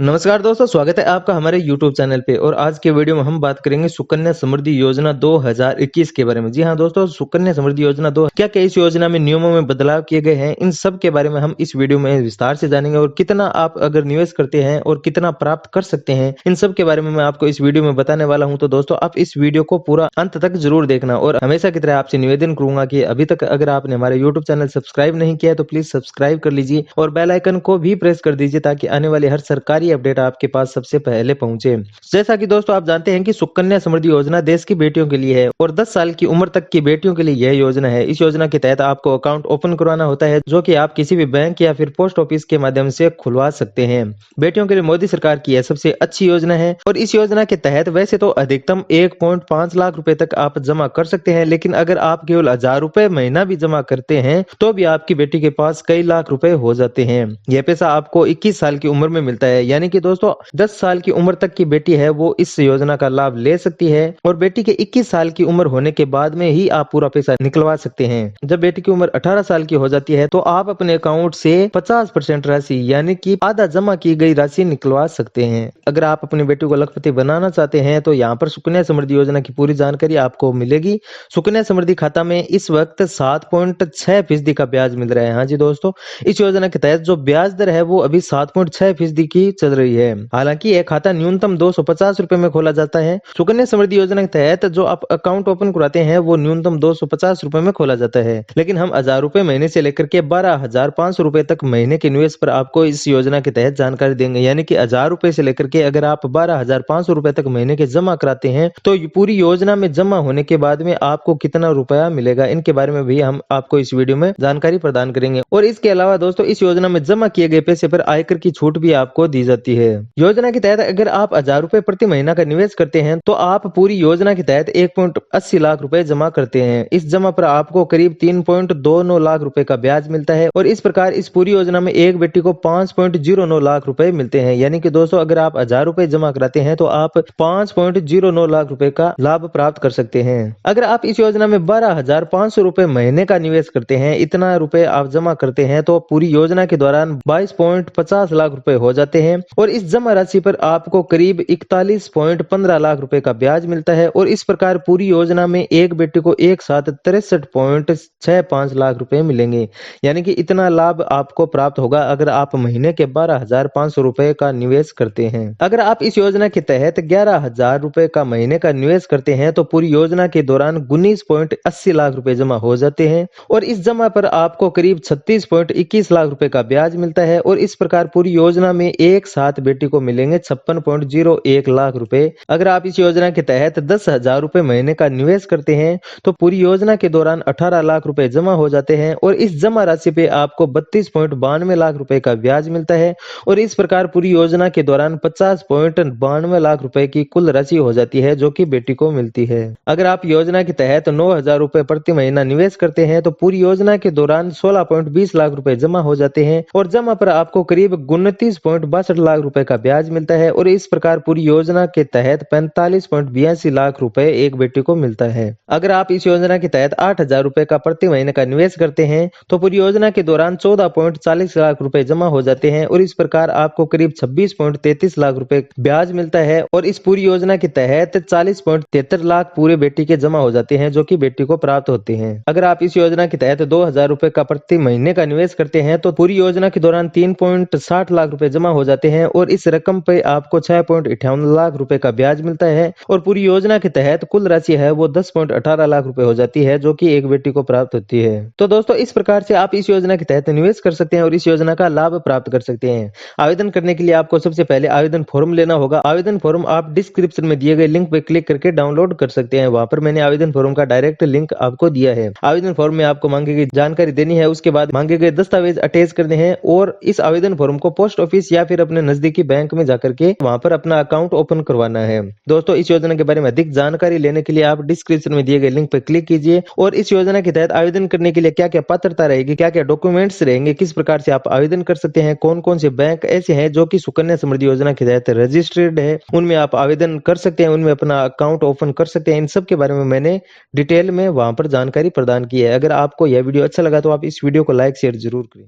नमस्कार दोस्तों, स्वागत है आपका हमारे YouTube चैनल पे। और आज के वीडियो में हम बात करेंगे सुकन्या समृद्धि योजना 2021 के बारे में। जी हाँ दोस्तों, सुकन्या समृद्धि योजना क्या क्या इस योजना में नियमों में बदलाव किए गए हैं, इन सब के बारे में हम इस वीडियो में विस्तार से जानेंगे। और कितना आप अगर निवेश करते हैं और कितना प्राप्त कर सकते हैं, इन सब के बारे में मैं आपको इस वीडियो में बताने वाला हूँ। तो दोस्तों, आप इस वीडियो को पूरा अंत तक जरूर देखना। और हमेशा की तरह आपसे निवेदन करूंगा कि अभी तक अगर आपने हमारे YouTube चैनल सब्सक्राइब नहीं किया है तो प्लीज सब्सक्राइब कर लीजिए और बेल आइकन को भी प्रेस कर दीजिए, ताकि आने वाली हर सरकारी अपडेट आपके पास सबसे पहले पहुंचे। जैसा कि दोस्तों आप जानते हैं कि सुकन्या समृद्धि योजना देश की बेटियों के लिए है और 10 साल की उम्र तक की बेटियों के लिए यह योजना है। इस योजना के तहत आपको अकाउंट ओपन करवाना होता है, जो कि आप किसी भी बैंक या फिर पोस्ट ऑफिस के माध्यम से खुलवा सकते हैं। बेटियों के लिए मोदी सरकार की यह सबसे अच्छी योजना है। और इस योजना के तहत वैसे तो अधिकतम 1.5 लाख रुपए तक आप जमा कर सकते हैं, लेकिन अगर आप केवल 1000 रुपए महीना भी जमा करते हैं तो भी आपकी बेटी के पास कई लाख रुपए हो जाते हैं। यह पैसा आपको 21 साल की उम्र में मिलता है, यानी कि दोस्तों 10 साल की उम्र तक की बेटी है वो इस योजना का लाभ ले सकती है। और बेटी के 21 साल की उम्र होने के बाद में ही आप पूरा पैसा निकलवा सकते हैं। जब बेटी की उम्र 18 साल की हो जाती है तो आप अपने अकाउंट से 50% राशि यानी कि आधा जमा की गई राशि निकलवा सकते हैं। अगर आप अपनी बेटी को लखपति बनाना चाहते हैं तो यहाँ पर सुकन्या समृद्धि योजना की पूरी जानकारी आपको मिलेगी। सुकन्या समृद्धि खाता में इस वक्त 7.6% का ब्याज मिल रहा है। हाँ जी दोस्तों, इस योजना के तहत जो ब्याज दर है वो अभी 7.6% की चल रही है। हालांकि यह खाता न्यूनतम 250 रुपए में खोला जाता है। सुकन्या समृद्धि योजना के तहत जो आप अकाउंट ओपन कराते हैं वो न्यूनतम 250 रुपए में खोला जाता है, लेकिन हम 1000 रुपए महीने से लेकर के 12,500 रुपए तक महीने के निवेश पर आपको इस योजना के तहत जानकारी देंगे। यानी कि 1000 रुपए से लेकर के अगर आप 12,500 रुपए तक महीने के जमा कराते हैं तो पूरी योजना में जमा होने के बाद में आपको कितना रुपया मिलेगा, इनके बारे में भी हम आपको इस वीडियो में जानकारी प्रदान करेंगे। और इसके अलावा दोस्तों, इस योजना में जमा किए गए पैसे पर आयकर की छूट भी आपको दी जाती है। योजना के तहत अगर आप 1000 रुपए प्रति महीना का निवेश करते हैं तो आप पूरी योजना के तहत 1.80 लाख रुपए जमा करते हैं। इस जमा पर आपको करीब 3.29 लाख रुपए का ब्याज मिलता है। और इस प्रकार इस पूरी योजना में एक बेटी को 5.09 लाख रुपए मिलते हैं। यानी कि दोस्तों, अगर आप 1000 रुपए जमा कराते हैं तो आप 5.09 लाख रुपए का लाभ प्राप्त कर सकते हैं। अगर आप इस योजना में 12,500 रुपए महीने का निवेश करते हैं, इतना रुपए आप जमा करते हैं, तो पूरी योजना के दौरान 22.50 लाख रुपए हो जाते हैं। और इस जमा राशि पर आपको करीब 41.15 लाख रुपए का ब्याज मिलता है। और इस प्रकार पूरी योजना में एक बेटी को एक साथ 63.65 लाख रुपए मिलेंगे। यानी कि इतना लाभ आपको प्राप्त होगा अगर आप महीने के 12,500 रुपए का निवेश करते हैं। अगर आप इस योजना के तहत 11,000 रुपए का महीने का निवेश करते हैं तो पूरी योजना के दौरान 19.80 लाख रुपए जमा हो जाते हैं। और इस जमा पर आपको करीब 36.21 लाख रुपए का ब्याज मिलता है। और इस प्रकार पूरी योजना में एक साथ बेटी को मिलेंगे 56.01 लाख रुपए। अगर आप इस योजना के तहत 10,000 रुपए महीने का निवेश करते हैं तो पूरी योजना के दौरान 18 लाख रुपए जमा हो जाते हैं। और इस जमा राशि पे आपको 32.92 लाख रुपए का ब्याज मिलता है। और इस प्रकार पूरी योजना के दौरान 50.92 लाख रुपए की कुल राशि हो जाती है, जो कि बेटी को मिलती है। अगर आप योजना के तहत 9,000 रुपए प्रति महीना निवेश करते हैं तो पूरी योजना के दौरान 16.20 लाख रुपए जमा हो जाते हैं। और जमा पर आपको करीब 29.62 लाख रुपए का ब्याज मिलता है। और इस प्रकार पूरी योजना के तहत 45.82 लाख रुपए एक बेटी को मिलता है। अगर आप इस योजना के तहत 8,000 रुपए का प्रति महीने का निवेश करते हैं तो पूरी योजना के दौरान 14.40 लाख रुपए जमा हो जाते हैं। और इस प्रकार आपको करीब 26.33 लाख रुपए ब्याज मिलता है। और इस पूरी योजना के तहत 40.73 लाख पूरे बेटी के जमा हो जाते हैं, जो कि बेटी को प्राप्त होते हैं। अगर आप इस योजना के तहत 2,000 रुपए का प्रति महीने का निवेश करते हैं तो पूरी योजना के दौरान 3.60 लाख रुपए जमा हो जाते हैं। और इस रकम पे आपको 6.58 लाख रुपए का ब्याज मिलता है। और पूरी योजना के तहत कुल राशि है वो 10.18 लाख रुपए हो जाती है, जो कि एक बेटी को प्राप्त होती है। तो दोस्तों, इस प्रकार से आप इस योजना के तहत निवेश कर सकते हैं और इस योजना का लाभ प्राप्त कर सकते हैं। आवेदन करने के लिए आपको सबसे पहले आवेदन फॉर्म लेना होगा। आवेदन फॉर्म आप डिस्क्रिप्शन में दिए गए लिंक पे क्लिक करके डाउनलोड कर सकते हैं। वहां पर मैंने आवेदन फॉर्म का डायरेक्ट लिंक आपको दिया है। आवेदन फॉर्म में आपको मांगी गई जानकारी देनी है, उसके बाद मांगे गए दस्तावेज अटैच करने हैं। और इस आवेदन फॉर्म को पोस्ट ऑफिस या फिर अपने नजदीकी बैंक में जाकर के वहां पर अपना अकाउंट ओपन करवाना है। दोस्तों, इस योजना के बारे में अधिक जानकारी लेने के लिए आप डिस्क्रिप्शन में दिए गए लिंक पर क्लिक कीजिए। और इस योजना के तहत आवेदन करने के लिए क्या क्या पात्रता रहेगी, क्या क्या डॉक्यूमेंट्स रहेंगे, किस प्रकार से आप आवेदन कर सकते हैं, कौन कौन से बैंक ऐसे हैं जो कि सुकन्या समृद्धि योजना के तहत रजिस्टर्ड है, उनमें आप आवेदन कर सकते हैं, उनमें अपना अकाउंट ओपन कर सकते हैं। इन सब के बारे में मैंने डिटेल में वहां पर जानकारी प्रदान की है। अगर आपको यह वीडियो अच्छा लगा तो आप इस वीडियो को लाइक शेयर जरूर करें।